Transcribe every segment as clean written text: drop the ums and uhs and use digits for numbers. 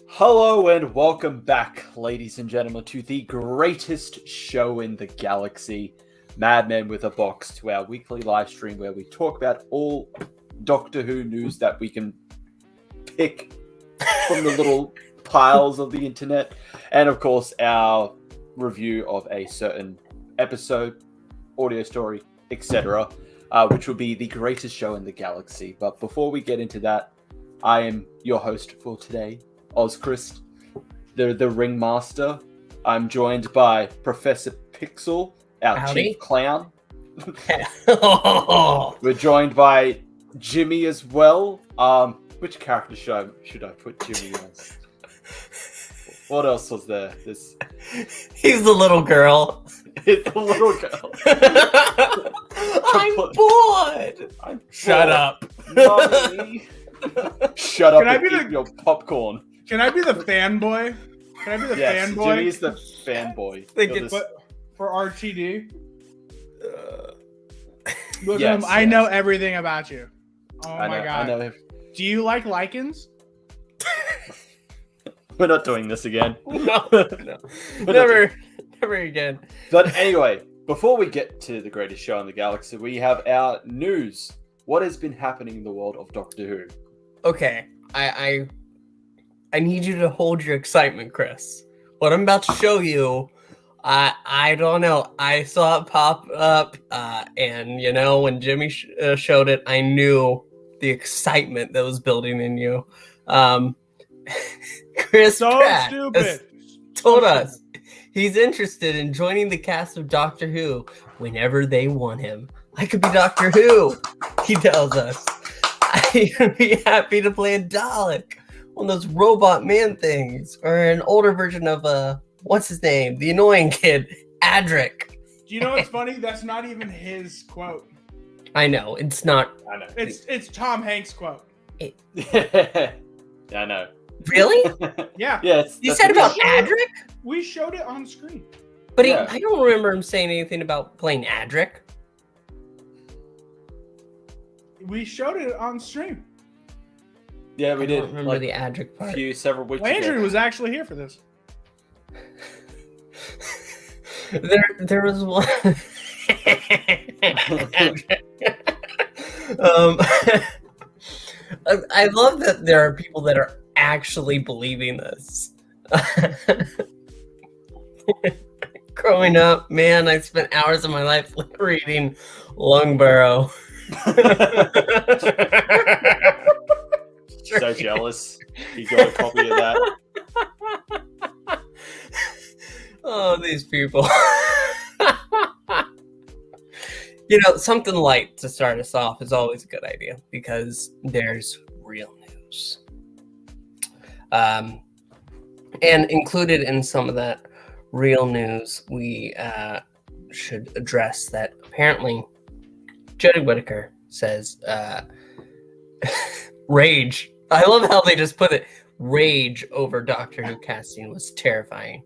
Hello and welcome back, ladies and gentlemen, to the greatest show in the galaxy, Madmen with a Box, to our weekly live stream where we talk about all Doctor Who news that we can pick from the little piles of the internet, and of course our review of a certain episode, audio story, etc., which will be the greatest show in the galaxy. But before we get into that, I am your host for today, Ozchrist, the ringmaster. I'm joined by Professor Pixel, our chief clown. We're joined by Jimmy as well. Which character should I put Jimmy as? What else was there? He's the little girl. It's the little girl. I'm bored. Shut up. Mommy. Shut up and eat your popcorn. Can I be the fanboy? Yes, fanboy? Jimmy's the fanboy. For RTD? Yes, I know everything about you. Oh my god. I know. Do you like lichens? We're not doing this again. No. Never again. But anyway, before we get to the greatest show in the galaxy, we have our news. What has been happening in the world of Doctor Who? Okay, I need you to hold your excitement, Chris. What I'm about to show you, I don't know. I saw it pop up, and when Jimmy showed it, I knew the excitement that was building in you. Chris Pratt has told us he's interested in joining the cast of Doctor Who whenever they want him. I could be Doctor Who, he tells us. I'd be happy to play a Dalek, one of those robot man things, or an older version of what's his name, the annoying kid, Adric. Do you know what's funny? That's not even his quote. I know it's not. I know it's Tom Hanks' quote. I know. Really? Yeah. Yes. You said about Adric? We showed it on screen. But I don't remember him saying anything about playing Adric. We showed it on stream. Yeah, we did. I don't remember the Adric part. Several weeks Landry ago. was actually here for this. There was one. I love that there are people that are actually believing this. Growing up, man, I spent hours of my life reading Longbarrow. So jealous. You got a copy of that. Oh, these people. Something light to start us off is always a good idea because there's real news. And included in some of that real news, we should address that apparently Jodie Whittaker says rage. I love how they just put it. Rage over Doctor Who casting was terrifying.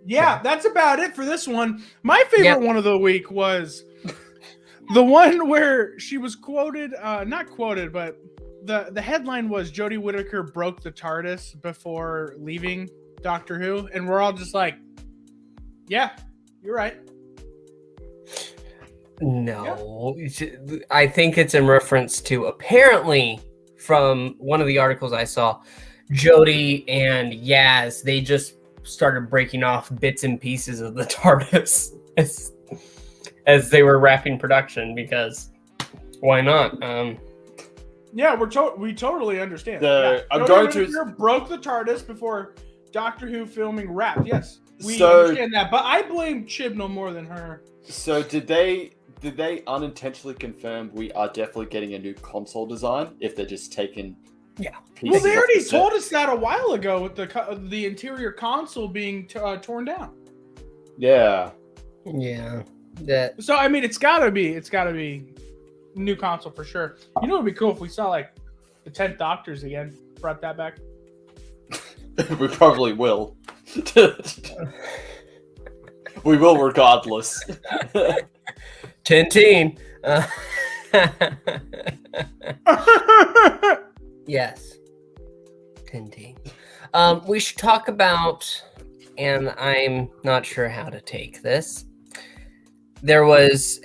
Yeah, that's about it for this one. My favorite one of the week was the one where she was quoted, not quoted, but the headline was Jodie Whittaker broke the TARDIS before leaving Doctor Who, and we're all just like, yeah, you're right. No, I think it's in reference to, apparently, from one of the articles I saw, Jodie and Yaz, they just started breaking off bits and pieces of the TARDIS as they were wrapping production, because why not? Yeah, we totally understand. I'm going to broke the TARDIS before Doctor Who filming wrapped. Yes, we understand that, but I blame Chibnall more than her. So did they unintentionally confirm we are definitely getting a new console design if they're just taking Well, they already told us that a while ago with the interior console being torn down. Yeah. So I mean, it's gotta be new console for sure. You know, it'd be cool if we saw like the 10th Doctors again. Brought that back. We probably will. We will regardless. Tintin. Yes. Tintin. We should talk about, and I'm not sure how to take this. There was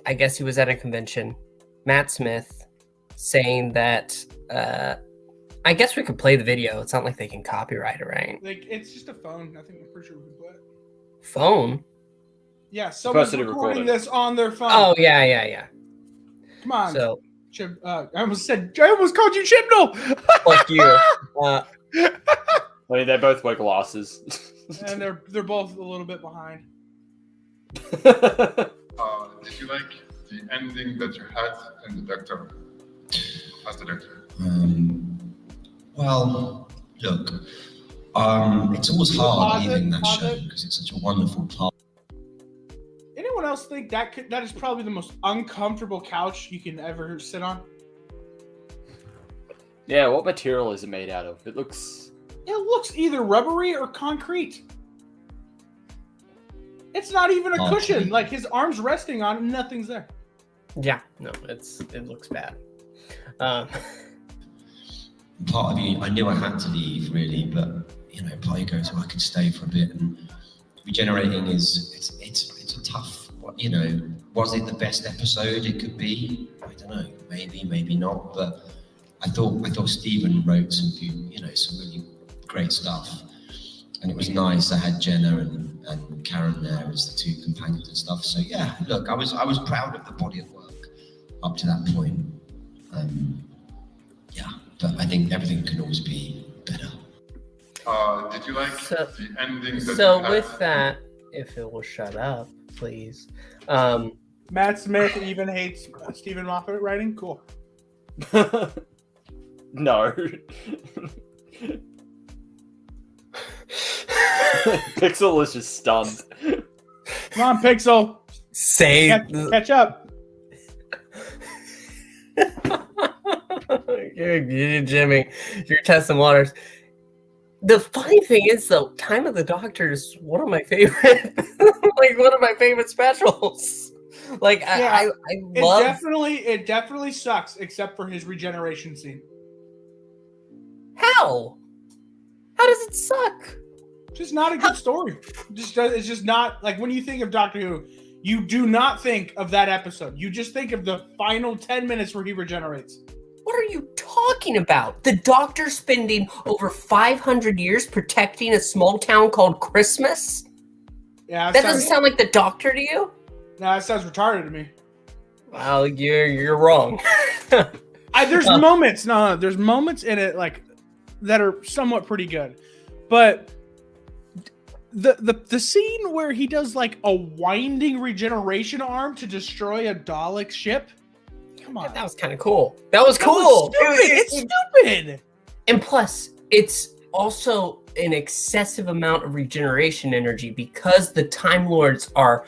I guess he was at a convention, Matt Smith, saying that, I guess we could play the video. It's not like they can copyright it, right? Like, it's just a phone. I think I'm pretty sure we can play it. Phone? Yeah, someone's recording this on their phone. Oh, yeah. Come on. So, I almost called you Chibnall. fuck you. I mean, they both wear glasses. And they're both a little bit behind. Did you like the ending that you had in the Doctor, as the Doctor? Well, look, it's always hard leaving that show because it's such a wonderful part. Anyone else think that is probably the most uncomfortable couch you can ever sit on? Yeah, what material is it made out of? It looks either rubbery or concrete. It's not even a cushion. Like, his arm's resting on it, nothing's there. yeah, no, it looks bad. Part of you, I knew I had to leave really, but part of you goes, I could stay for a bit. And regenerating it's a tough. Was it the best episode it could be? I don't know. Maybe not. But I thought Stephen wrote some really great stuff, and it was nice. I had Jenna and Karen there as the two companions and stuff. So yeah, look, I was proud of the body of work up to that point. Yeah, but I think everything can always be better. Did you like the ending that So you had? with that, if it will shut up, please. Matt Smith even hates Stephen Moffat writing. Cool. no. Pixel is just stunned. Come on, Pixel. Say Catch up. Jimmy, you're testing waters. The funny thing is, though, Time of the Doctor is one of my favorite, one of my favorite specials. I love. It definitely sucks, except for his regeneration scene. How? How does it suck? Just not a good story. It's just not, like, when you think of Doctor Who, you do not think of that episode. You just think of the final 10 minutes where he regenerates. What are you talking about? The Doctor spending over 500 years protecting a small town called Christmas? Yeah, that doesn't sound like the Doctor to you? No, that sounds retarded to me. Well, you're wrong. There's moments. No, there's moments in it that are somewhat pretty good, but the scene where he does a winding regeneration arm to destroy a Dalek ship. Come on, that was kind of cool. That was cool. It's stupid. And plus, it's also an excessive amount of regeneration energy because the Time Lords are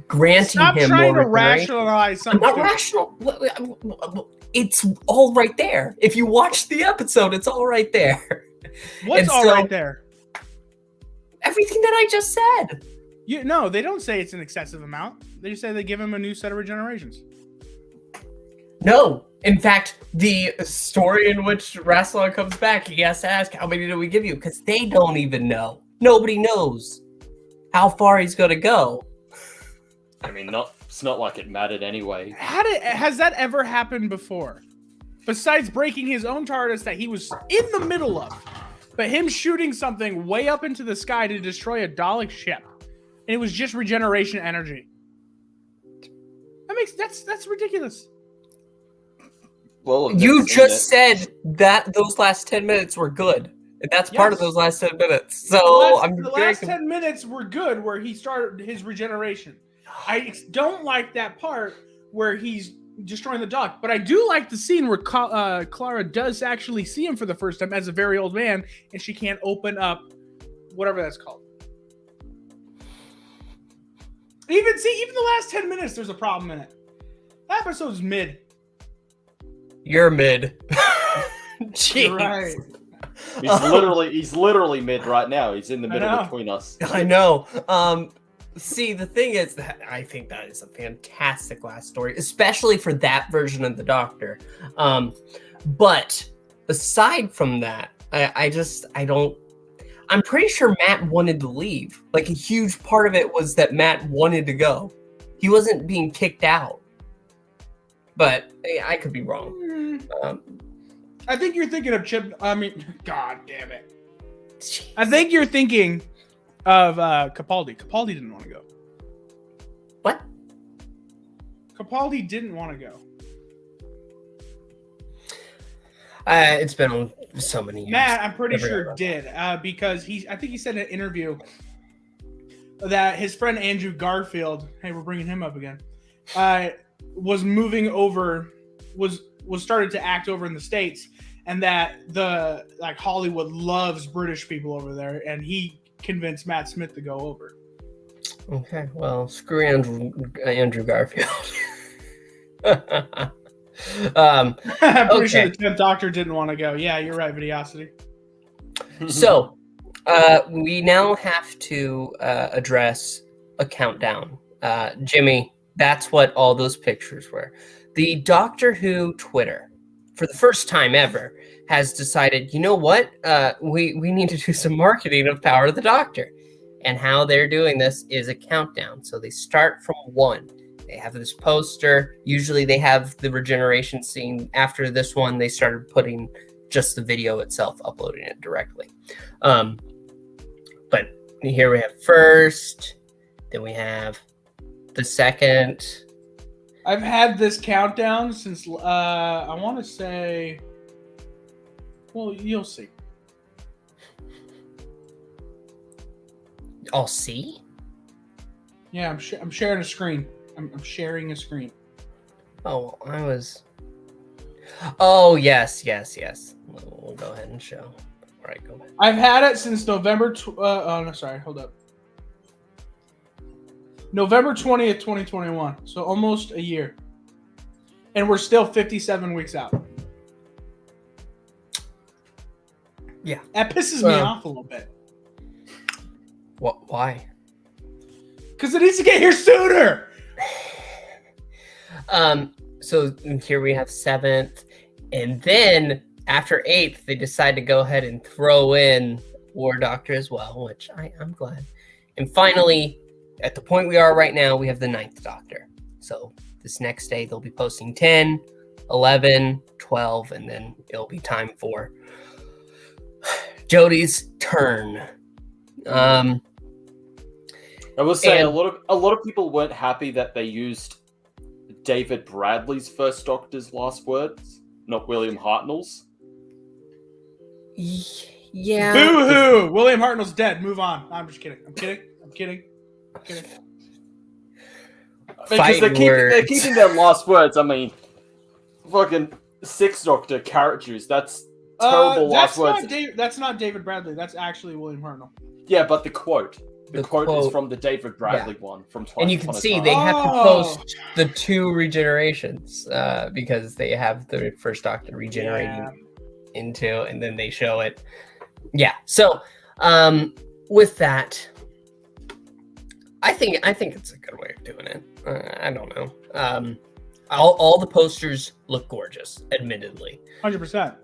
granting him more. Stop trying to rationalize something. I'm not rational. It's all right there. If you watch the episode, it's all right there. What's all right there? Everything that I just said. No, they don't say it's an excessive amount. They just say they give him a new set of regenerations. No. In fact, the story in which Rassilon comes back, he has to ask, how many did we give you? Because they don't even know. Nobody knows how far he's going to go. I mean, it's not like it mattered anyway. Has that ever happened before? Besides breaking his own TARDIS that he was in the middle of. But him shooting something way up into the sky to destroy a Dalek ship. And it was just regeneration energy. That's ridiculous. Well, you just said that those last 10 minutes were good. And that's part of those last 10 minutes. So the last 10 minutes were good where he started his regeneration. I don't like that part where he's destroying the Dalek, but I do like the scene where Clara does actually see him for the first time as a very old man, and she can't open up whatever that's called. Even the last 10 minutes, there's a problem in it. That episode's mid. You're mid. Jeez. Right. He's literally mid right now. He's in the middle know. between us. I know. See, the thing is that I think that is a fantastic last story, especially for that version of the Doctor. But aside from that, I don't. I'm pretty sure Matt wanted to leave. Like, a huge part of it was that Matt wanted to go. He wasn't being kicked out. But I could be wrong. I think you're thinking of Chip. I mean, God damn it. I think you're thinking of Capaldi. Capaldi didn't want to go. What? Capaldi didn't want to go. It's been so many years. Matt, I'm pretty sure did because I think he said in an interview that his friend Andrew Garfield, hey, we're bringing him up again, was moving over, was started to act over in the States, and that Hollywood loves British people over there, and he convinced Matt Smith to go over. Okay, well, screw Andrew Garfield. I'm pretty sure the 10th Doctor didn't want to go. Yeah, you're right, Videosity. So, we now have to address a countdown. Jimmy, that's what all those pictures were. The Doctor Who Twitter, for the first time ever, has decided, you know what? We need to do some marketing of Power of the Doctor. And how they're doing this is a countdown. So they start from 1. They have this poster. Usually they have the regeneration scene. After this one, they started putting just the video itself, uploading it directly. But here we have first, then we have the second. I've had this countdown since I want to say, well, you'll see. I'll see? Yeah, I'm sharing a screen. I'm sharing a screen. Oh, I was... Oh, yes. We'll go ahead and show. All right, go ahead. I've had it since November... oh, no, sorry. Hold up. November 20th, 2021. So almost a year. And we're still 57 weeks out. Yeah. That pisses me off a little bit. What? Why? Because it needs to get here sooner! So here we have 7th, and then after 8th, they decide to go ahead and throw in War Doctor as well, which I'm glad. And finally, at the point we are right now, we have the 9th Doctor. So this next day, they'll be posting 10, 11, 12, and then it'll be time for Jodie's turn. I will say a lot of people weren't happy that they used David Bradley's first Doctor's last words, not William Hartnell's. Yeah. Boo-hoo! William Hartnell's dead. Move on. I'm just kidding. I'm kidding. Because they're keeping their last words. I mean, fucking 6th Doctor, carrot juice. That's terrible last words. That's not David Bradley. That's actually William Hartnell. Yeah, but the quote. The quote is from the David Bradley one from Twice. And you can see they have to post the 2 regenerations because they have the first Doctor regenerating into, and then they show it. Yeah. So with that, I think it's a good way of doing it. I don't know. All the posters look gorgeous, admittedly. 100%.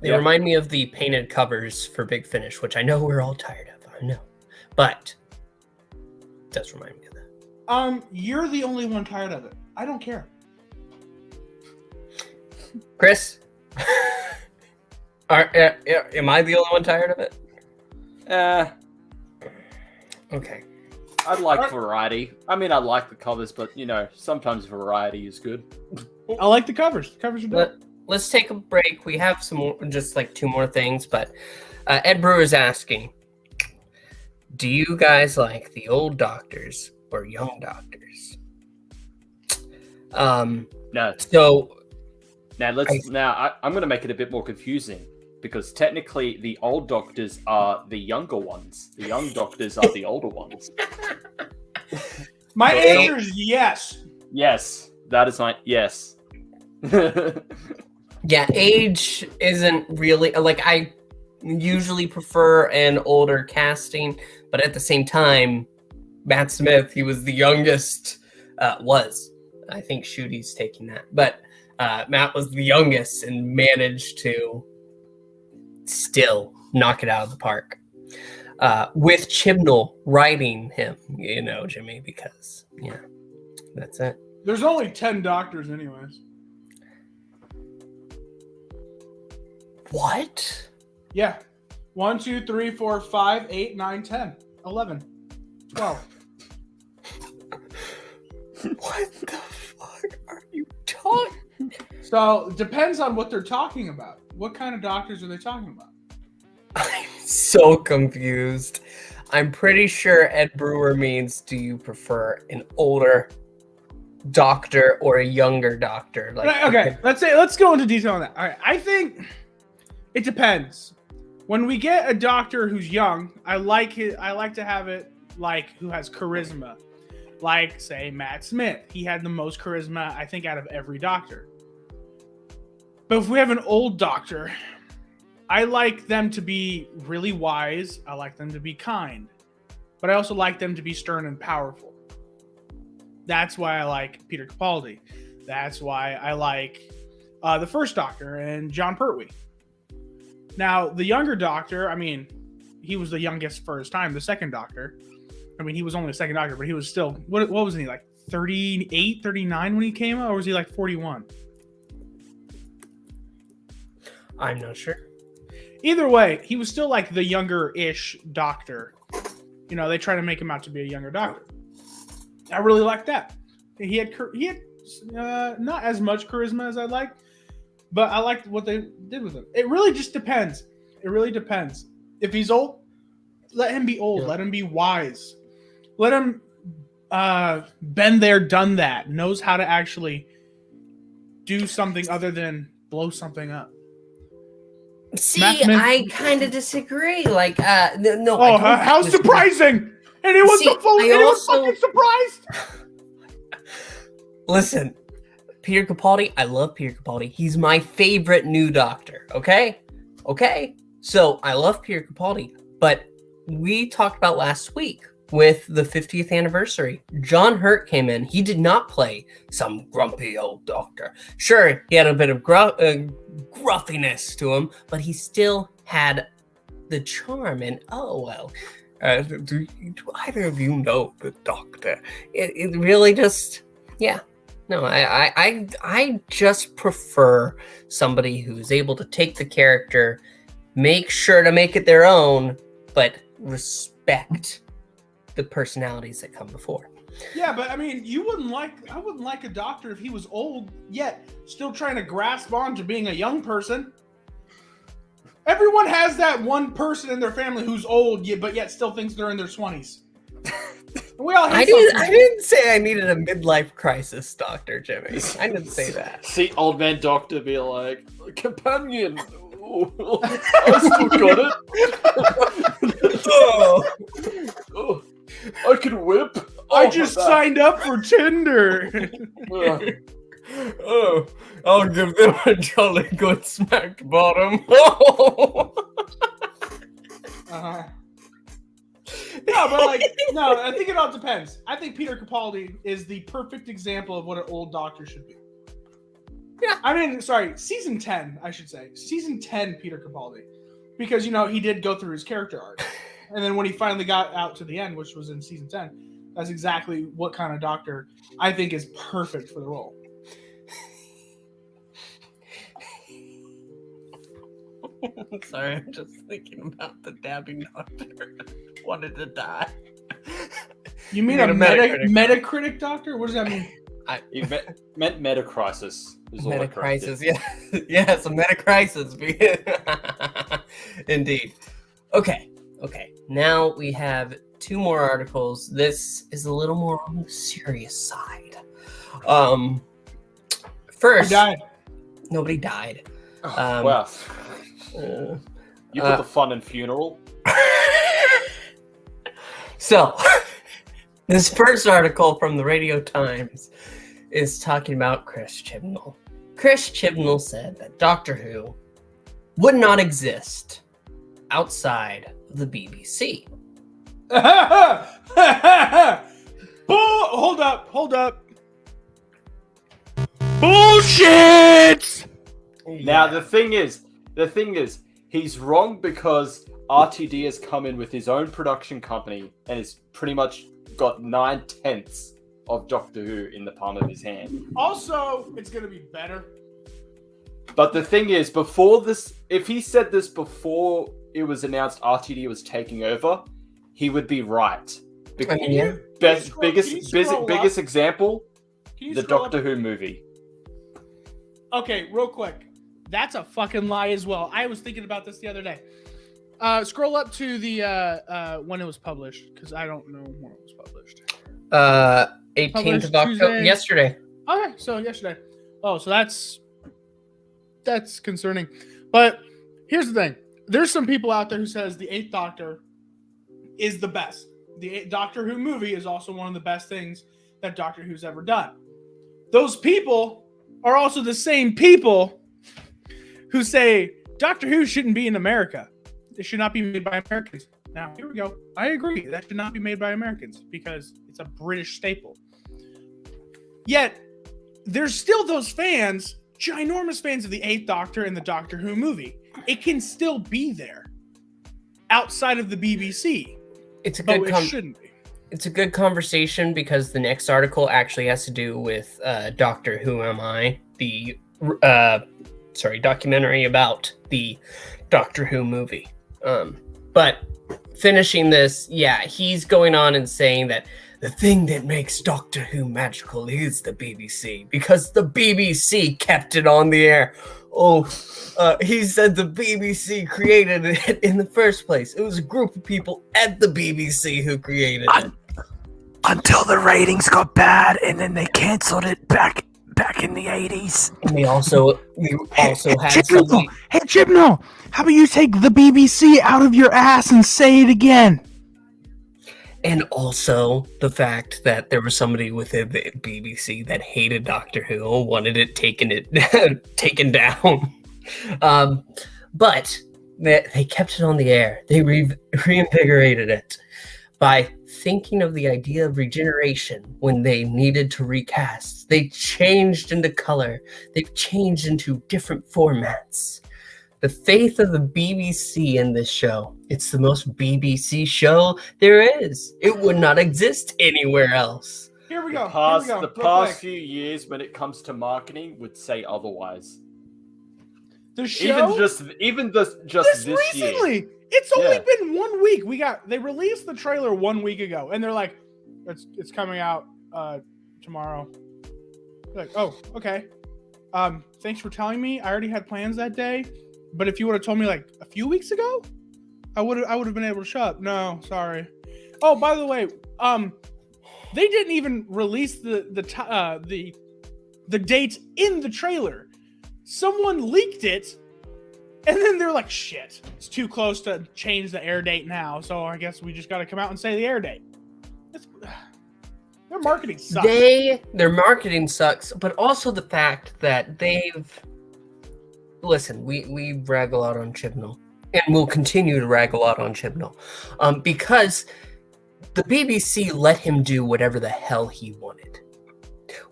They remind me of the painted covers for Big Finish, which I know we're all tired of. I know. But it does remind me of that. You're the only one tired of it. I don't care. Chris? Am I the only one tired of it? Okay. I like variety. I mean, I like the covers, but, sometimes variety is good. I like the covers. The covers are dope. Let's take a break. We have some more, just like 2 more things, but Ed Brewer is asking, do you guys like the old Doctors or young Doctors? No. So now I'm going to make it a bit more confusing because technically the old Doctors are the younger ones. The young Doctors are the older ones. My answer is yes. Yes, that is my yes. Yeah, age isn't really like I usually prefer an older casting, but at the same time, Matt Smith, he was the youngest. I think Shooty's taking that, but Matt was the youngest and managed to still knock it out of the park. With Chibnall writing him, Jimmy, because that's it. There's only 10 doctors, anyways. What? Yeah. 1, 2, 3, 4, 5, 8, 9, 10, 11, 12. What the fuck are you talking? So it depends on what they're talking about. What kind of doctors are they talking about? I'm so confused. I'm pretty sure Ed Brewer means, do you prefer an older doctor or a younger doctor? Okay, let's go into detail on that. All right, I think it depends. When we get a doctor who's young, I like to have it like who has charisma. Like, say, Matt Smith. He had the most charisma, I think, out of every doctor. But if we have an old doctor, I like them to be really wise. I like them to be kind. But I also like them to be stern and powerful. That's why I like Peter Capaldi. That's why I like the first Doctor and John Pertwee. Now, the younger Doctor, I mean, he was the youngest for his time. The second Doctor, I mean, he was only the second Doctor, but he was still, what was he, like 38, 39 when he came out? Or was he like 41? I'm not sure. Either way, he was still like the younger-ish Doctor. They try to make him out to be a younger Doctor. I really like that. He had not as much charisma as I'd like, but I liked what they did with him. It really just depends. It really depends. If he's old, let him be old. Yeah. Let him be wise. Let him been there, done that. Knows how to actually do something other than blow something up. See, I kind of disagree. Like, no. Oh, how surprising! Anyone's fucking surprised? Listen, Peter Capaldi, I love Peter Capaldi. He's my favorite new Doctor, okay? So, I love Peter Capaldi, but we talked about last week with the 50th anniversary. John Hurt came in. He did not play some grumpy old doctor. Sure, he had a bit of gruffiness to him, but he still had the charm. And do either of you know the Doctor? It really just, No, I just prefer somebody who's able to take the character, make sure to make it their own, but respect the personalities that come before. Yeah, but I mean, I wouldn't like a doctor if he was old, yet still trying to grasp on to being a young person. Everyone has that one person in their family who's old, but yet still thinks they're in their 20s. We all I didn't say I needed a midlife crisis doctor, Jimmy. I didn't say that. See old man doctor be like, companion. Oh, I still got it. Oh, I can whip. I just signed up for Tinder. I'll give them a jolly good smack bottom. No, I think it all depends. I think Peter Capaldi is the perfect example of what an old doctor should be. Yeah. I mean, sorry, season 10, I should say. Season 10 Peter Capaldi. Because, he did go through his character arc. And then when he finally got out to the end, which was in season 10, that's exactly what kind of doctor I think is perfect for the role. Sorry, I'm just thinking about the dabbing doctor. Wanted to die. You mean a Metacritic doctor? What does that mean? You meant Metacrisis. Metacrisis, yeah. Yes, a Metacrisis. Indeed. Okay. Now we have 2 more articles. This is a little more on the serious side. First, nobody died. Wow. You put the fun in funeral. So, this first article from the Radio Times is talking about Chris Chibnall. Chris Chibnall said that Doctor Who would not exist outside of the BBC. Hold up. Bullshit! Now the thing is, he's wrong because RTD has come in with his own production company and has pretty much got 9/10 of Doctor Who in the palm of his hand. Also, it's gonna be better. But the thing is, before this, if he said this before it was announced RTD was taking over, he would be right. Biggest example, the Doctor Who movie. Okay, real quick. That's a fucking lie as well. I was thinking about this the other day. Scroll up to the when it was published, because I don't know when it was published. 18th of October, yesterday. Okay, so yesterday. Oh, so that's concerning. But here's the thing. There's some people out there who says the 8th Doctor is the best. The 8th Doctor Who movie is also one of the best things that Doctor Who's ever done. Those people are also the same people who say Doctor Who shouldn't be in America. It should not be made by Americans. Now, here we go. I agree. That should not be made by Americans because it's a British staple. Yet, there's still those fans, ginormous fans of the 8th Doctor and the Doctor Who movie. It can still be there outside of the BBC. It's a good it shouldn't be. It's a good conversation because the next article actually has to do with Doctor Who Am I, the documentary about the Doctor Who movie. But finishing this, he's going on and saying that the thing that makes Doctor Who magical is the BBC because the BBC kept it on the air. He said the BBC created it in the first place. It was a group of people at the BBC who created it. Until the ratings got bad, and then they cancelled it back in the 80s. And we also had somebody... Hey, Chibnall, how about you take the BBC out of your ass and say it again? And also the fact that there was somebody within the BBC that hated Doctor Who and wanted it taken down. But they kept it on the air. They reinvigorated it by thinking of the idea of regeneration when they needed to recast. They changed into color. They've changed into different formats. The faith of the BBC in this show. It's the most BBC show there is. It would not exist anywhere else. Here we go. The past few years, when it comes to marketing, would say otherwise. The show, even this recently. Year. It's only been 1 week. They released the trailer 1 week ago, and they're like, "It's coming out tomorrow." Like, oh, okay. Thanks for telling me. I already had plans that day, but if you would have told me like a few weeks ago, I would have been able to show up. No, sorry. Oh, by the way, they didn't even release the dates in the trailer. Someone leaked it, and then they're like, shit, it's too close to change the air date now, so I guess we just got to come out and say the air date. Their marketing sucks. Their marketing sucks, but also the fact that they've... Listen, we rag a lot on Chibnall, and we'll continue to rag a lot on Chibnall, because the BBC let him do whatever the hell he wanted.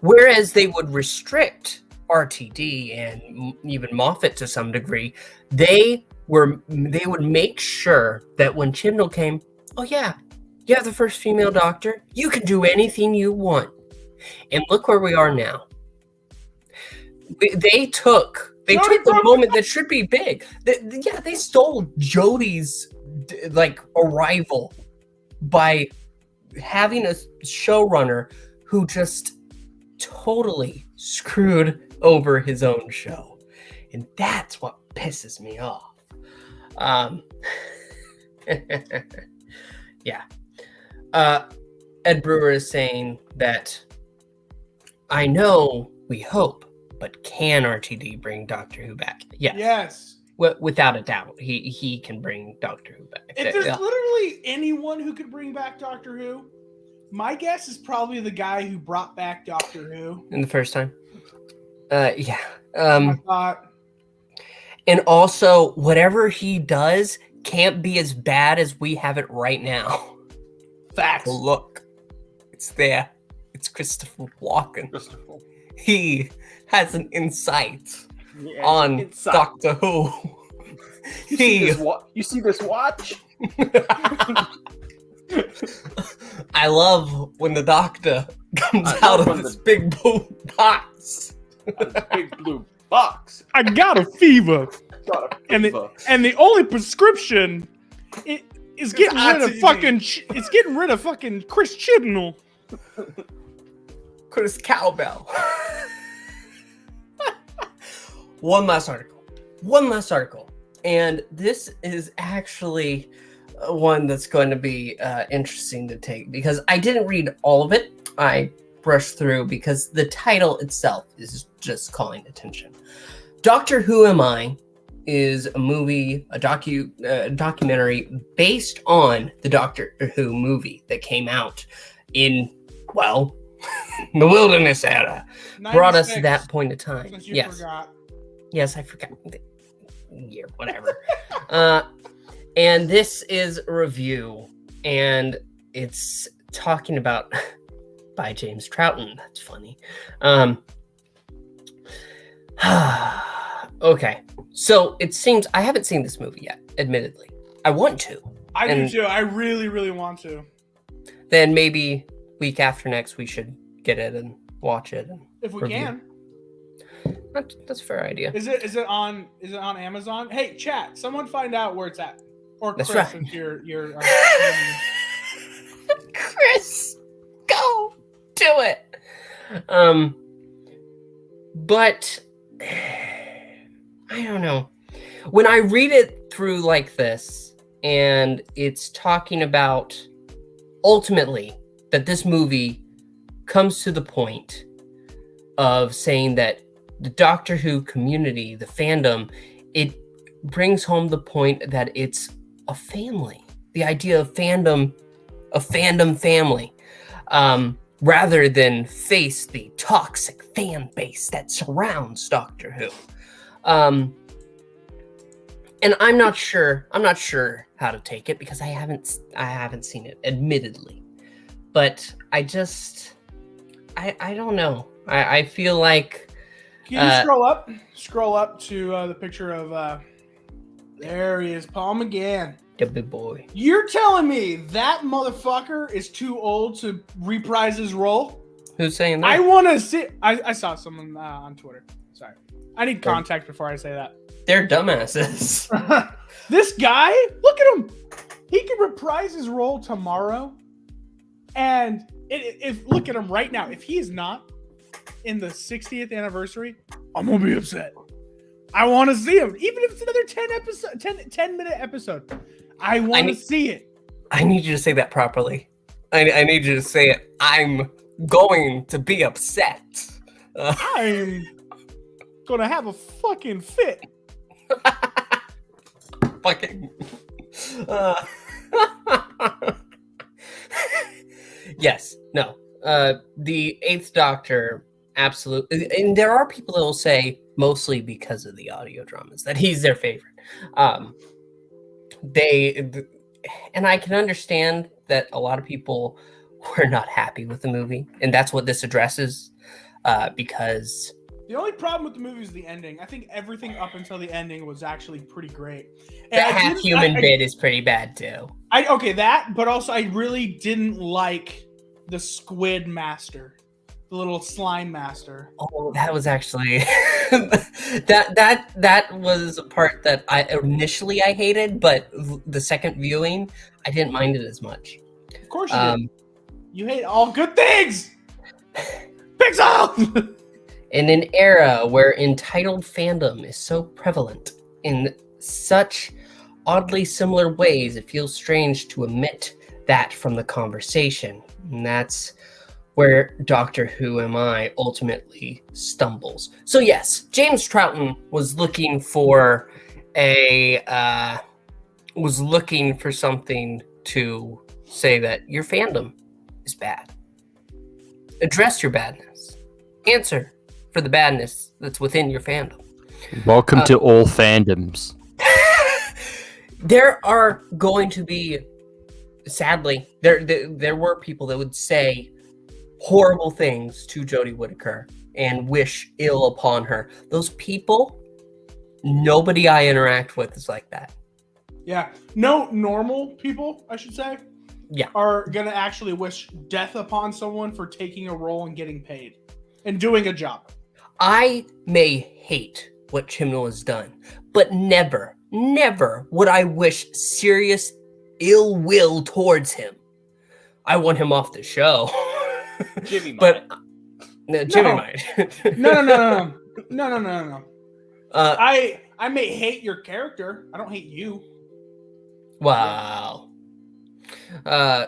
Whereas they would restrict RTD and even Moffat to some degree, they would make sure that when Chibnall came, oh yeah, you have the first female doctor, you can do anything you want. And look where we are now. They took the moment that should be big. They stole Jodie's arrival by having a showrunner who just totally screwed over his own show, and that's what pisses me off. Ed Brewer is saying that I know we hope, but can RTD bring Doctor Who back? Yes. Without a doubt, he can bring Doctor Who back. If there's literally anyone who could bring back Doctor Who, my guess is probably the guy who brought back Doctor Who. In the first time? I thought. And also, whatever he does can't be as bad as we have it right now. Facts. Look, it's there. It's Christopher Walken. Christopher. He has an insight Yeah, on inside. Doctor Who. You see this watch? I love when the Doctor comes I out love of when this big blue box. A big blue box. I got a fever. Got a And fever. the only prescription is getting rid of RTV. fucking. It's getting rid of fucking Chris Chibnall. Chris Cowbell. One last article. And this is actually one that's going to be interesting to take because I didn't read all of it. I brushed through because the title itself is just calling attention. Doctor Who Am I is a movie, a documentary based on the Doctor Who movie that came out in, well, the wilderness era. Brought us to 96, that point of time. since you Yes. forgot. Yes, I forgot the year, whatever. And this is a review, and it's talking about by James Troughton. That's funny. Okay, so it seems I haven't seen this movie yet. Admittedly, I want to. I do And- too. I really, really want to. Then maybe week after next we should get it and watch it. And If we Review. can. that's a fair idea. Is it on Amazon? Hey, chat, someone find out where it's at. Or That's Chris, right. if you're Chris, go do it. But I don't know. When I read it through like this, and it's talking about ultimately that this movie comes to the point of saying that the Doctor Who community, the fandom, it brings home the point that it's a family. The idea of fandom, a fandom family, rather than face the toxic fan base that surrounds Doctor Who. And I'm not sure how to take it because I haven't seen it, admittedly. But I don't know. I feel like Can you scroll up to the picture of there he is, Paul McGann. the big boy. You're telling me that motherfucker is too old to reprise his role? Who's saying that? I want to see. I saw someone on Twitter. Sorry, I need context before I say that. They're dumbasses. This guy, look at him. He can reprise his role tomorrow, and if look at him right now. If he is not in the 60th anniversary, I'm gonna be upset. I want to see him, even if it's another 10 minute episode. I want to see it. I need you to say that properly. I need you to say it. I'm going to be upset. I'm gonna have a fucking fit. Fucking. Yes. No. The Eighth Doctor, absolutely. And there are people that will say, mostly because of the audio dramas, that he's their favorite. And I can understand that a lot of people were not happy with the movie, and that's what this addresses, because The only problem with the movie is the ending. I think everything up until the ending was actually pretty great. the half-human bit is pretty bad too. But also I really didn't like the squid master, the little slime master. Oh, that was actually that was a part that I initially hated, but the second viewing, I didn't mind it as much. Of course you did. You hate all good things. Pixel. In an era where entitled fandom is so prevalent in such oddly similar ways, it feels strange to omit that from the conversation. And that's where Doctor Who Am I ultimately stumbles. So yes, James Troughton was looking for something to say that your fandom is bad. Address your badness. Answer for the badness that's within your fandom. Welcome to all fandoms. There are going to be, sadly, there were people that would say horrible things to Jodie Whittaker and wish ill upon her. Those people, nobody I interact with is like that. Yeah. No normal people, I should say, are going to actually wish death upon someone for taking a role and getting paid and doing a job. I may hate what Chibnall has done, but never would I wish serious ill will towards him. I want him off the show. Jimmy but might. Jimmy No. might. No. I may hate your character. I don't hate you. Wow. I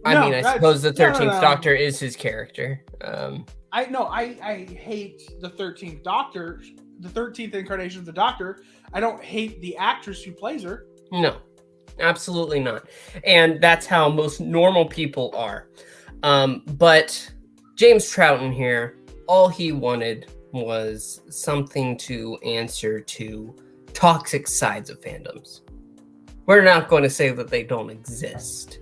No, mean, I that's- suppose the 13th no. Doctor is his character. I hate the 13th Doctor, the 13th incarnation of the Doctor. I don't hate the actress who plays her. No, absolutely not. And that's how most normal people are. But James Troughton here, all he wanted was something to answer to toxic sides of fandoms. We're not going to say that they don't exist.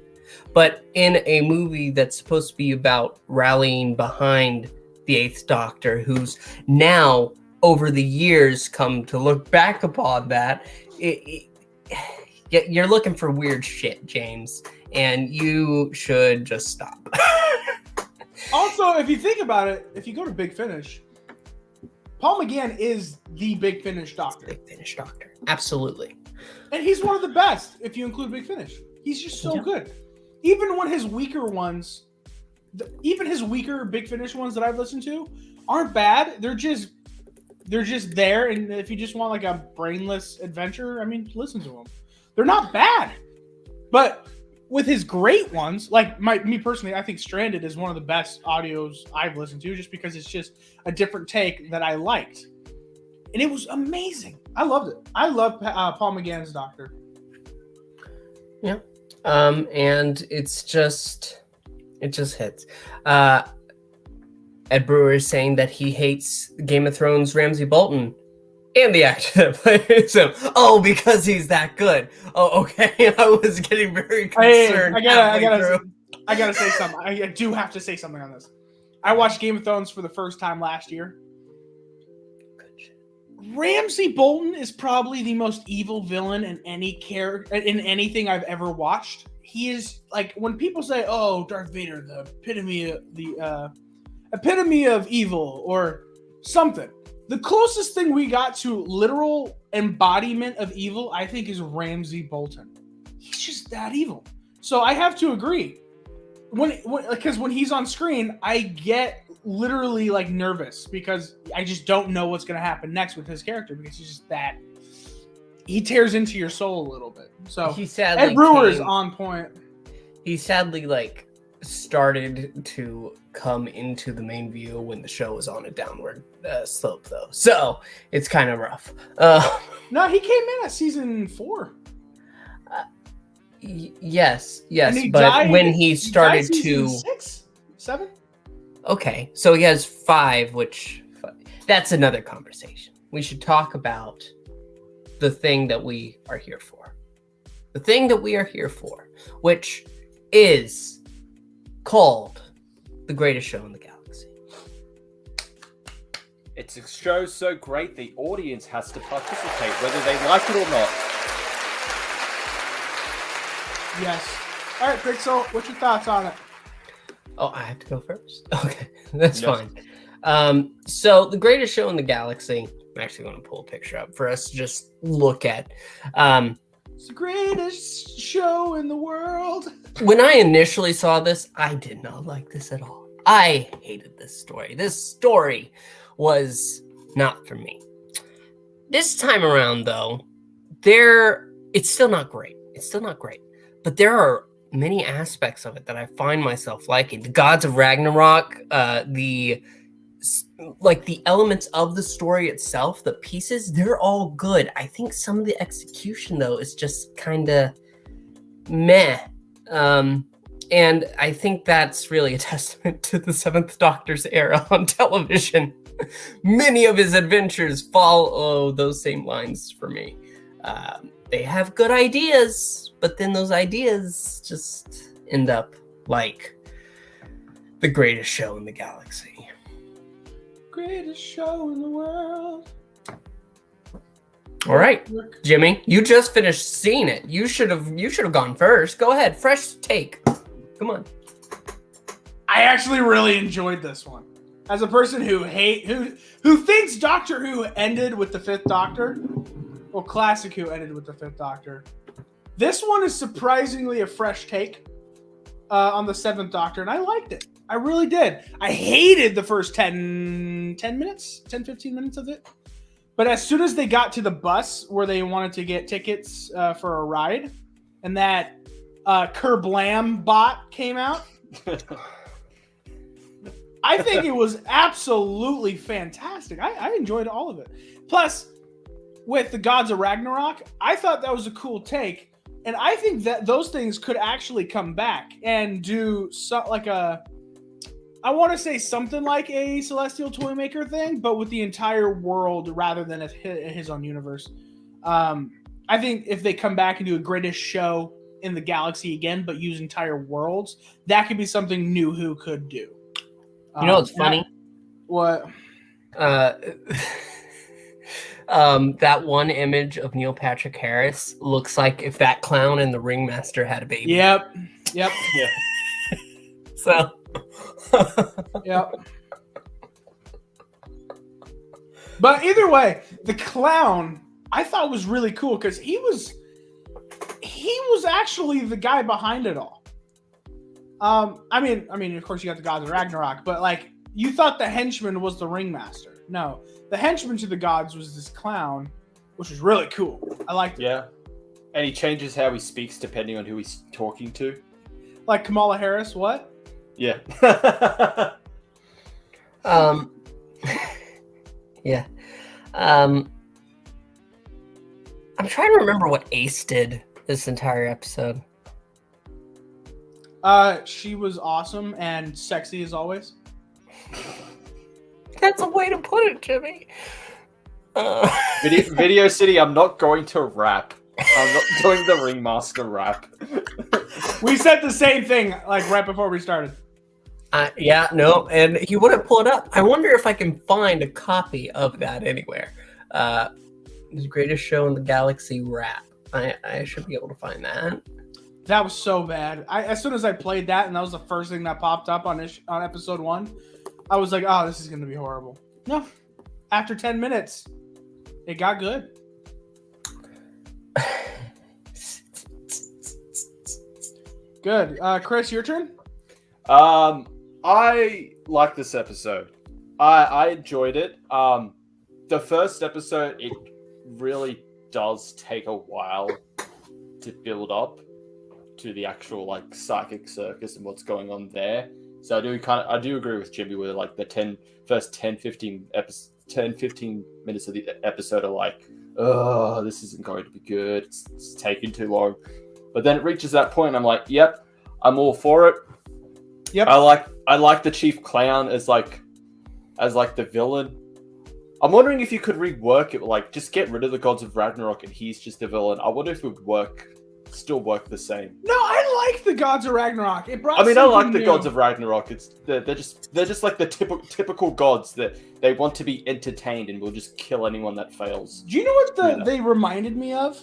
But in a movie that's supposed to be about rallying behind the 8th Doctor, who's now, over the years, come to look back upon that, you're looking for weird shit, James, and you should just stop. Also, if you think about it, if you go to Big Finish, Paul McGann is the Big Finish Doctor. Big Finish Doctor. Absolutely. And he's one of the best if you include Big Finish. He's just so good. Even when his weaker ones, even his weaker Big Finish ones that I've listened to aren't bad. They're just there. And if you just want like a brainless adventure, I mean, listen to them. They're not bad. But with his great ones, like me personally, I think Stranded is one of the best audios I've listened to just because it's just a different take that I liked. And it was amazing. I loved it. I love Paul McGann's Doctor. Yeah. And it just hits. Ed Brewer is saying that he hates Game of Thrones Ramsay Bolton and the actor that plays him. Oh, because he's that good. Oh, okay. I was getting very concerned. I gotta say something. I do have to say something on this. I watched Game of Thrones for the first time last year. Ramsay Bolton is probably the most evil villain in any character in anything I've ever watched. He is like when people say, "Oh, Darth Vader, the epitome of evil," or something. The closest thing we got to literal embodiment of evil, I think, is Ramsay Bolton. He's just that evil. So I have to agree. Because when he's on screen, I get literally like nervous because I just don't know what's going to happen next with his character because he's just that. He tears into your soul a little bit. So Ed Brewer is on point. He sadly started to come into the main view when the show was on a downward slope, though. So it's kind of rough. No, he came in at season 4. Yes, but when he started to 6, 7. Okay, so he has 5, which that's another conversation. We should talk about the thing that we are here for. The thing that we are here for, which is called The Greatest Show in the Galaxy. It's a show so great the audience has to participate, whether they like it or not. Yes. All right, Pixel, what's your thoughts on it? Oh, I have to go first? Okay, that's fine. So The Greatest Show in the Galaxy, I'm actually going to pull a picture up for us to just look at. It's the greatest show in the world. When I initially saw this, I did not like this at all. I hated this story. This story was not for me. This time around, though, it's still not great. It's still not great. But there are many aspects of it that I find myself liking. The Gods of Ragnarok, the elements of the story itself, the pieces, they're all good. I think some of the execution, though, is just kind of meh. And I think that's really a testament to the 7th Doctor's era on television. Many of his adventures follow those same lines for me. They have good ideas, but then those ideas just end up like the greatest show in the galaxy. Greatest show in the world. All right, Jimmy, you just finished seeing it. You should have gone first. Go ahead, fresh take. Come on. I actually really enjoyed this one. As a person who thinks Doctor Who ended with the Fifth Doctor, well, Classic Who ended with the Fifth Doctor. This one is surprisingly a fresh take on the Seventh Doctor, and I liked it. I really did. I hated the first 15 minutes of it. But as soon as they got to the bus where they wanted to get tickets for a ride, and that Kerblam bot came out, I think it was absolutely fantastic. I enjoyed all of it. Plus, with the Gods of Ragnarok, I thought that was a cool take. And I think that those things could actually come back and do I want to say something like a Celestial Toymaker thing, but with the entire world rather than his own universe. I think if they come back and do a greatest show in the galaxy again, but use entire worlds, that could be something new Who could do. You know what's funny? What? That one image of Neil Patrick Harris looks like if that clown and the Ringmaster had a baby. Yep. Yeah. So. Yep. But either way, the clown I thought was really cool because he was actually the guy behind it all. I mean, of course you got the Gods of Ragnarok, but like you thought the henchman was the Ringmaster. No, the henchman to the gods was this clown, which was really cool. I liked it. Yeah, and he changes how he speaks depending on who he's talking to. Like Kamala Harris, what? Yeah. Yeah. I'm trying to remember what Ace did this entire episode. She was awesome and sexy as always. That's a way to put it, Jimmy. Video City, I'm not going to rap. I'm not doing the Ringmaster rap. We said the same thing like right before we started. Yeah, no, and he wouldn't pull it up. I wonder if I can find a copy of that anywhere. The greatest show in the galaxy rap. I should be able to find that. That was so bad. As soon as I played that, and that was the first thing that popped up on episode 1, I was like, "Oh, this is going to be horrible." No, after 10 minutes, it got good. Good, Chris, your turn. I like this episode. I enjoyed it. The first episode, it really does take a while to build up to the actual like psychic circus and what's going on there. So I do agree with Jimmy where like the first 10-15 minutes of the episode are like, oh, this isn't going to be good. It's taking too long. But then it reaches that point and I'm like, yep, I'm all for it. Yep. I like the Chief Clown as the villain. I'm wondering if you could rework it, like just get rid of the Gods of Ragnarok and he's just the villain. I wonder if it would still work the same. No, I like the Gods of Ragnarok. It brought. I mean, I like the new. Gods of Ragnarok. They're just like the typical gods that they want to be entertained and will just kill anyone that fails. Do you know what they reminded me of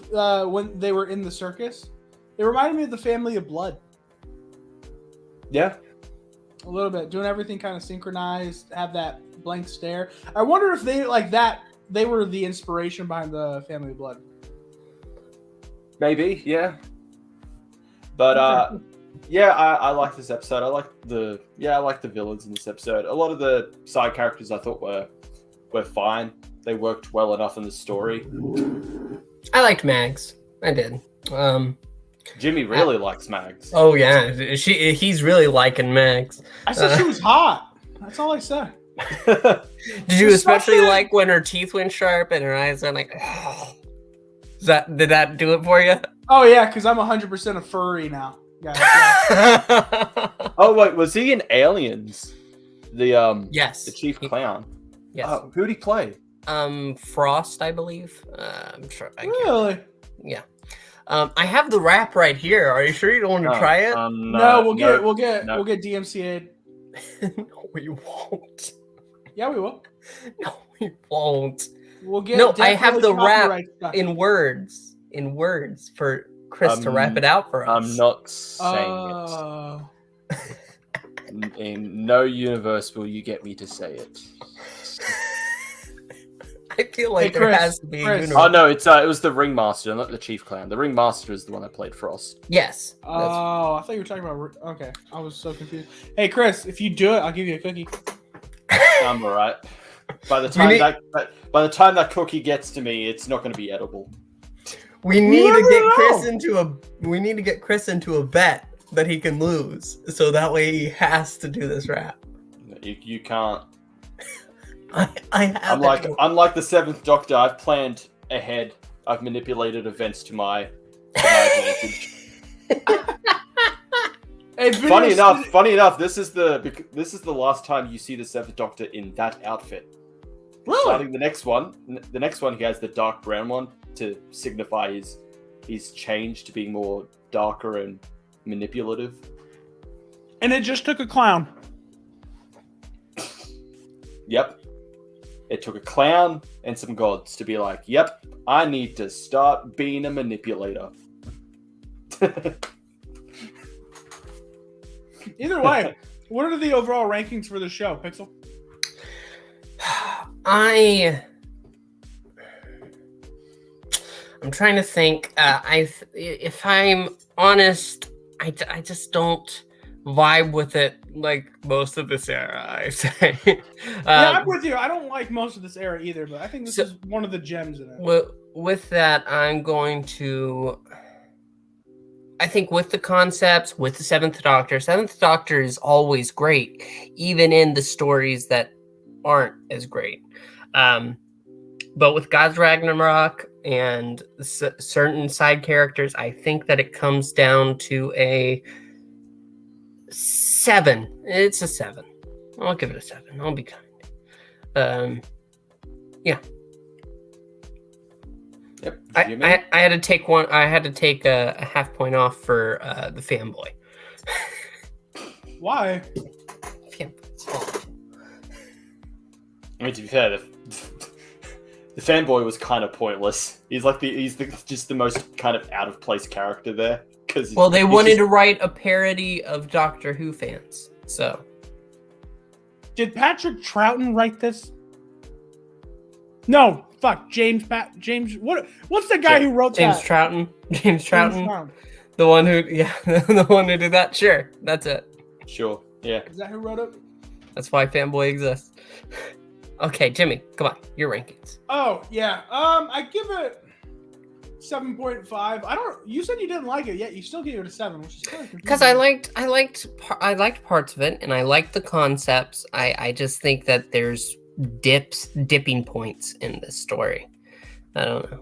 when they were in the circus? They reminded me of the Family of Blood. Yeah. A little bit, doing everything kind of synchronized, have that blank stare. I wonder if they like that. They were the inspiration behind the Family of Blood. Maybe, yeah. But yeah, I like this episode. I like the villains in this episode. A lot of the side characters I thought were fine. They worked well enough in the story. I liked Mags. I did. Jimmy really likes Mags. Oh yeah, he's really liking Mags. I said she was hot. That's all I said. Did you especially like when her teeth went sharp and her eyes went like? Did that do it for you? Oh yeah, because I'm 100% a furry now. Oh wait, was he in Aliens? Yes, the Chief Clown. Yes. Oh, who'd he play? Frost, I believe. I'm sure. Really? Yeah. I have the rap right here. Are you sure you don't want to try it? No, we'll get DMCA'd. No, we won't. Yeah, we will. No, we won't. We'll get. No, I have the rap copyright stuff. in words for Chris to rap it out for us. I'm not saying it. In no universe will you get me to say it. I feel like Hey, there Chris, has to be a Chris. universe. Oh no, it was the Ringmaster, not the Chief Clown. The Ringmaster is the one that played Frost. Yes. Oh, I thought you were talking about. Okay, I was so confused. Hey, Chris, if you do it, I'll give you a cookie. I'm alright. By the time that cookie gets to me, it's not going to be edible. We need never to get know. Chris into a bet that he can lose, so that way he has to do this rap. You can't. I have. Unlike the Seventh Doctor, I've planned ahead. I've manipulated events to my advantage. Hey, Funny enough, this is the last time you see the Seventh Doctor in that outfit. Really? Starting the next one, he has the dark brown one to signify his change to being more darker and manipulative. And it just took a clown. Yep. It took a clown and some gods to be like, yep, I need to start being a manipulator. Either way, what are the overall rankings for the show, Pixel? I'm trying to think. If I'm honest, I just don't vibe with it like most of this era, I say. Yeah, I'm with you. I don't like most of this era either, but I think this is one of the gems in it. With that, I'm going to... I think with the concepts, with the Seventh Doctor is always great, even in the stories that aren't as great. But with God's Ragnarok and certain side characters, I think that it comes down to a 7. It's a 7. I'll give it a 7. I'll be kind. Yeah. Yep. I had to take one. I had to take a half point off for the fanboy. Why? Fanboy's awful. I mean, to be fair, the fanboy was kind of pointless. He's just the most kind of out of place character there. Well, they wanted to write a parody of Doctor Who fans, so. Did Patrick Troughton write this? No, fuck, James. What's the guy who wrote James that? Troughton. James Troughton. The one who, the one who did that. Sure, that's it. Sure, yeah. Is that who wrote it? That's why fanboy exists. Okay, Jimmy, come on, your rankings. Oh yeah, I give it 7.5. You said you didn't like it yet. You still gave it a 7, which is kind of confusing. Because I liked parts of it, and I liked the concepts. I just think that there's dipping points in this story. I don't know.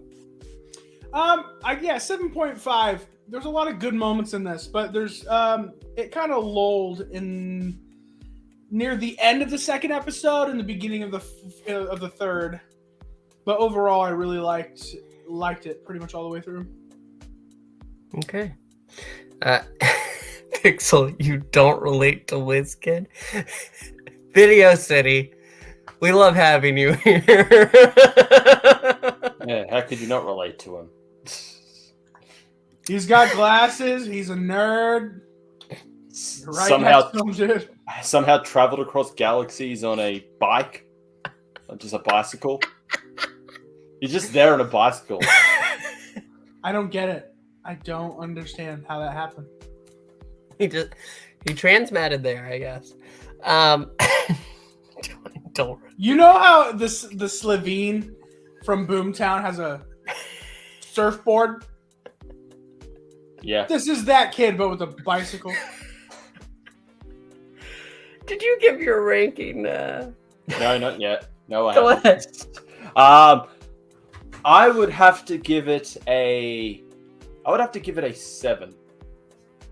7.5. There's a lot of good moments in this, but there's it kind of lulled in near the end of the second episode and the beginning of the third. But overall, I really liked it pretty much all the way through. Okay. Pixel, you don't relate to WizKid? Video City. We love having you here. Yeah, how could you not relate to him? He's got glasses. He's a nerd. Right somehow traveled across galaxies on a bike, just a bicycle. He's just there on a bicycle. I don't get it. I don't understand how that happened. He transmatted there, I guess. Don't. You know how the Slovene from Boomtown has a surfboard? Yeah. This is that kid, but with a bicycle. Did you give your ranking? No, not yet. No, I Go haven't. I would have to give it a 7.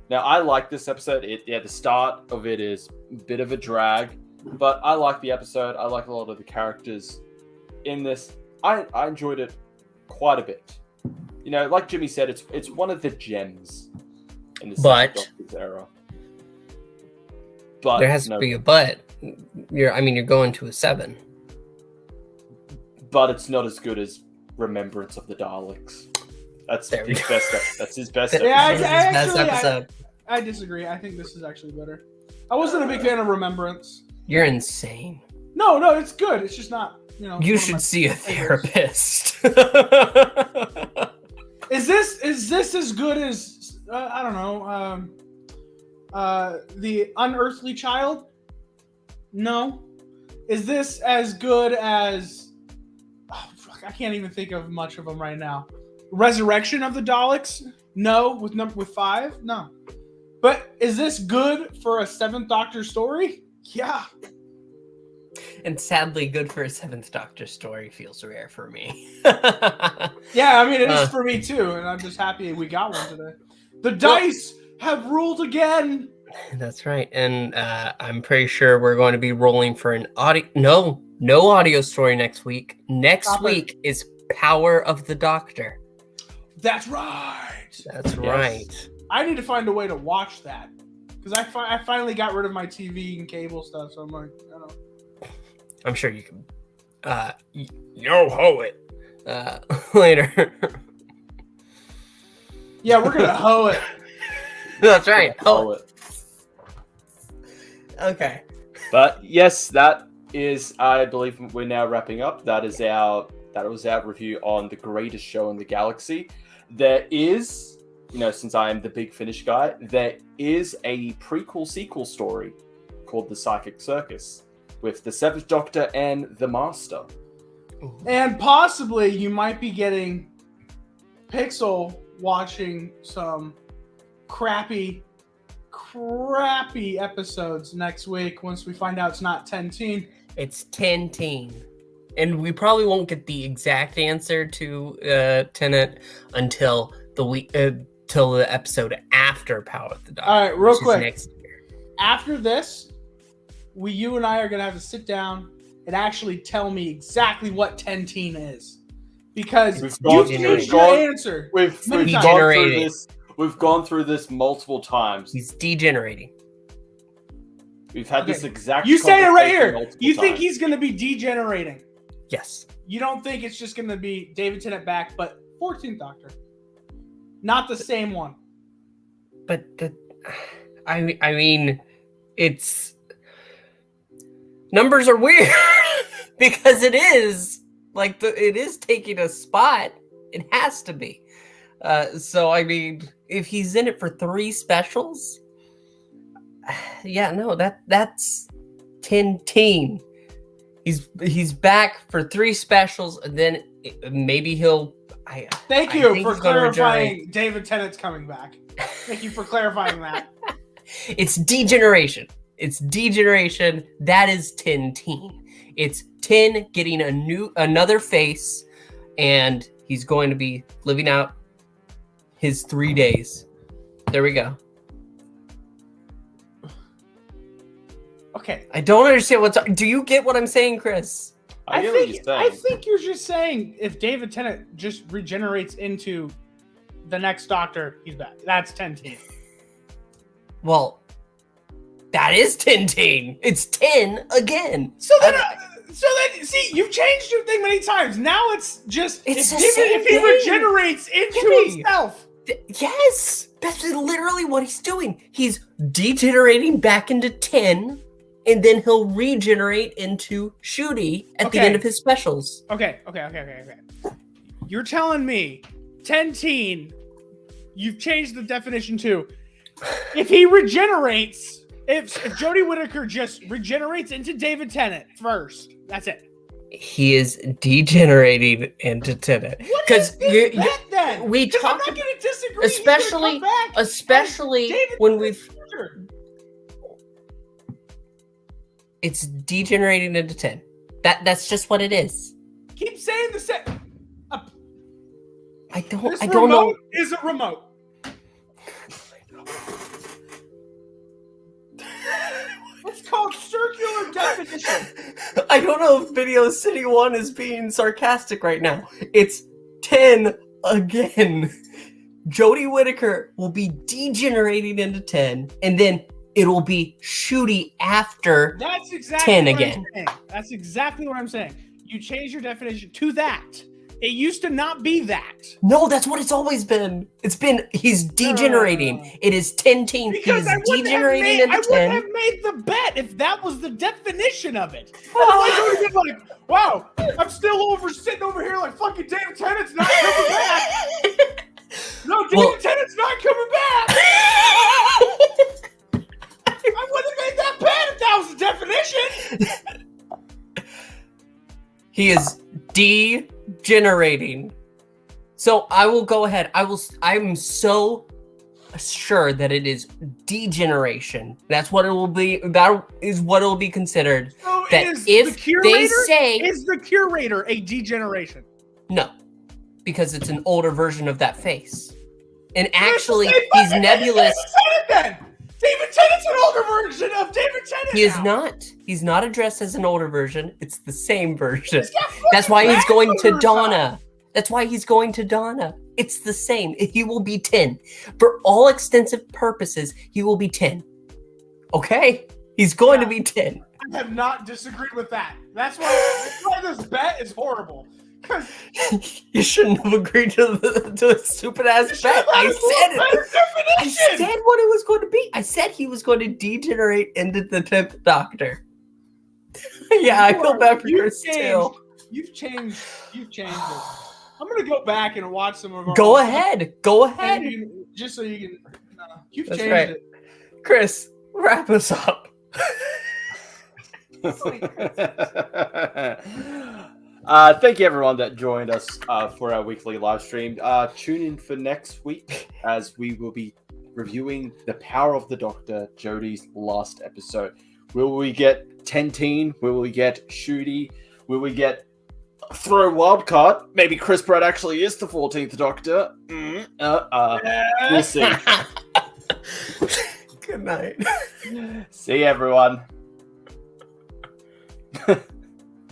Now, I like this episode. The start of it is a bit of a drag. But I like the episode. I like a lot of the characters in this. I enjoyed it quite a bit. You know, like Jimmy said, it's one of the gems in the Second Doctor's era. But there has to be a but. You're going to a 7. But it's not as good as Remembrance of the Daleks. That's his best. That's his best. Yeah, I disagree. I think this is actually better. I wasn't a big fan of Remembrance. You're insane. No, it's good. It's just not. You should see a therapist. Is this as good as I don't know? The Unearthly Child? No. Is this as good as? Oh, fuck, I can't even think of much of them right now. Resurrection of the Daleks? No. With 5? No. But is this good for a 7th Doctor story? Yeah. And sadly, good for a 7th Doctor story feels rare for me. Yeah, I mean, it is for me too, and I'm just happy we got one today. The dice have ruled again. That's right, and I'm pretty sure we're going to be rolling for an audio. No audio story next week. Next week is Power of the Doctor. That's right. That's right. I need to find a way to watch that because I finally got rid of my TV and cable stuff. So I'm like, I don't know. I'm sure you can. Ho it later. Yeah, we're gonna hoe it. That's right. Hoe it. Okay. But yes, that is. I believe we're now wrapping up. That was our review on the greatest show in the galaxy. There is, since I am the big Finish guy, there is a prequel sequel story called The Psychic Circus with the 7th Doctor and the Master. And possibly you might be getting Pixel watching some crappy episodes next week once we find out it's not 10-teen. It's 10-teen. And we probably won't get the exact answer to Tenet until till the episode after Power of the Doctor. All right, real quick. Next year. After this, you and I are going to have to sit down and actually tell me exactly what 10-teen is. Because you changed your answer. We've gone through this multiple times. He's degenerating. We've had this exact. You say it right here. You think he's going to be degenerating? Yes. You don't think it's just going to be David Tennant back, but 14th Doctor, not the same one. But I mean, it's numbers are weird because it is like it is taking a spot. It has to be. So I mean, if he's in it for 3 specials, that's 10-teen. He's back for 3 specials, and then maybe he'll. Thank you for clarifying. David Tennant's coming back. Thank you for clarifying that. It's degeneration. That is 10-teen. It's 10 getting another face, and he's going to be living out his 3 days. There we go. Okay. I don't understand do you get what I'm saying, Chris? I get what you're saying. I think you're just saying if David Tennant just regenerates into the next Doctor, he's back. That's 10-teen. Well, that is 10-teen. It's 10 again. So then, see, you've changed your thing many times. Now it's just if he regenerates into himself. Yes, that's literally what he's doing. He's degenerating back into 10, and then he'll regenerate into Shooty at the end of his specials. Okay. You're telling me 10-teen, you've changed the definition to if he regenerates, if Jodie Whittaker just regenerates into David Tennant first, that's it. He is degenerating into Tennant. Because then? We talked. I'm not going to disagree. Especially when we've. It's degenerating into 10. That's just what it is. Keep saying the same. I don't know. Is a remote. It's called circular definition. I don't know if Video City 1 is being sarcastic right now. It's 10 again. Jodie Whittaker will be degenerating into 10, and then it'll be Shooty after That's exactly 10 what again. I'm saying. That's exactly what I'm saying. You change your definition to that. It used to not be that. No, that's what it's always been. It's been, he's degenerating. It is 10 teams. Because He's degenerating into I 10. wouldn't have made the bet if that was the definition of it. Otherwise, I would have been like, wow, I'm still sitting over here like fucking David Tennant's not coming back. No, David Tennant's not coming back. I wouldn't have made that bet if that was the definition. He is degenerating. So I will go ahead. I'm so sure that it is degeneration. That's what it will be. That is what it will be considered. So that is if the curator, they say is the curator a degeneration? no, because it's an older version of that face. And actually, he's nebulous. David Tennant's an older version of David Tennant. He is now. not. He's not addressed as an older version. It's the same version. He's got That's why he's fucking going to back Donna. That's why he's going to Donna. It's the same. He will be 10. For all extensive purposes, he will be 10. Okay? He's going to be 10. I have not disagreed with that. That's why this bet is horrible. You shouldn't have agreed to the stupid ass bet. I said what it was going to be. I said he was going to degenerate into the 10th Doctor. Yeah, I feel bad for Chris too. You've changed it. I'm gonna go back and watch some of our. Go ahead. Just so you can. You've That's changed right. it. Chris, wrap us up. Thank you everyone that joined us for our weekly live stream. Tune in for next week as we will be reviewing The Power of the Doctor, Jodie's last episode. Will we get 10-teen? Will we get Shooty? Will we get throw wildcard? Maybe Chris Pratt actually is the 14th Doctor. We'll see. Good night. See everyone.